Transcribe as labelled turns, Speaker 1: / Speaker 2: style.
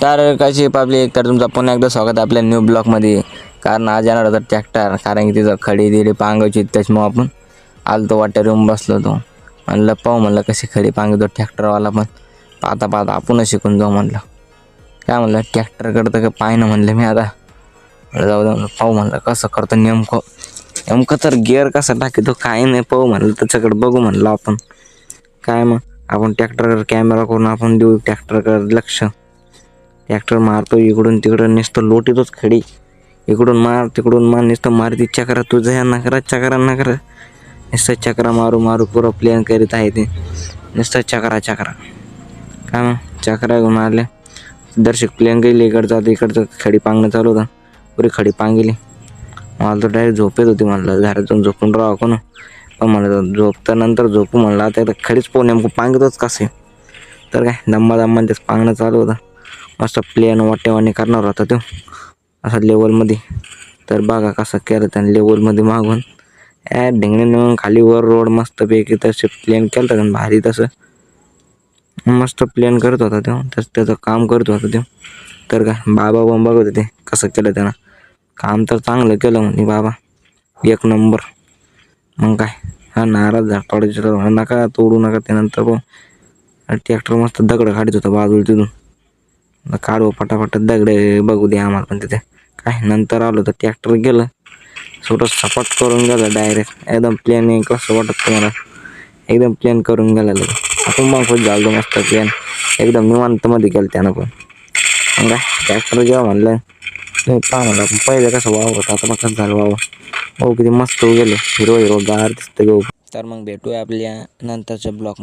Speaker 1: तर कशी पब्लिक, तर तुमचं पुन्हा एकदा स्वागत आहे आपल्या न्यू ब्लॉगमध्ये. कारण आज येणार होता ट्रॅक्टर, कारण की तिथं खडी दिली पांगायची, त्याच्यामुळं आपण आलतो वाट्यावर येऊन बसलो होतो. म्हणलं पाहू, म्हणलं कशी खडी पांगतो ट्रॅक्टरवाला, पण पाहता पाहता आपणच शिकून जाऊ म्हणलं. काय म्हणलं ट्रॅक्टर करतं का पाय ना म्हणलं मी आता. जाऊ दे म्हणलं, पाहू म्हणलं कसं करतं नेमकं तर गिअर कसं टाकतो काय नाही, पाहू म्हणलं त्याच्याकडे बघू म्हणलं आपण. काय मग आपण ट्रॅक्टरवर कॅमेरा करून आपण देऊ ट्रॅक्टरकडे लक्ष. ट्रॅक्टर मारतो इकडून तिकडून, नुसतं लोटीतोच खडी. इकडून मार तिकडून मार, नुसतं मारती चक्रा, तुझं ह्या नकरा चक्रा नकरा, नुसतं चक्रा मारू मारू पुरं प्लॅन करीत आहे ते. नुसतं चक्रा काय मग चक्रा घेऊन मारल्या. दर्शक प्लॅन गेली, इकडचं खडी पांगणं चालू होतं. पुरी खडी पांगली. मला तर डायरेक्ट झोप येत होती. म्हणलं घरातून झोपून राहा कोण, पण म्हणलं झोपल्यानंतर झोपू म्हणलं. आता खडीच पोहून नेमकं पांगतच कसे, तर काय दम्मा तेच पांगणं चालू होतं. मस्त प्लेन वाटेवाणी करणार होता तो असा लेवलमध्ये. तर बघा कसं केलं त्याने लेवलमध्ये मागून ढेंगणे नेऊन खाली वर रोड मस्तपैकी तसे प्लेन केलं त्यानं भारी. तसं मस्त प्लेन करत होता तो, त्याचं काम करत होता तो. तर काय बाबा बघत होते कसं केलं त्यानं काम. तर चांगलं केलं म्हणे बाबा, एक नंबर. मग काय हा नाराज झाला थोड्याच्या, नका तोडू नका. त्यानंतर ट्रॅक्टर मस्त दगड काढत होता बाजूला तिथून. काढू पटापट दगडे बघू दे आम्हाला पण तिथे. काय नंतर आलो तर ट्रॅक्टर गेलं छोटं सपाट करून गेलं डायरेक्ट एकदम प्लेन. कसं वाटत तुम्हाला, एकदम प्लेन करून गेलं. आपण मग खूप झालो मस्त प्लेन एकदम निवांतमध्ये केलं त्यानं पण. मग काय ट्रॅक्टर जेव्हा म्हणलं पहा म्हणलं आपण पहिले कसं वाव होतं, आता मग कसं झालं वाव. हो किती मस्त गेलं, हिरो गार दिसतं गहू. तर मग भेटूया आपल्या नंतरच्या ब्लॉग.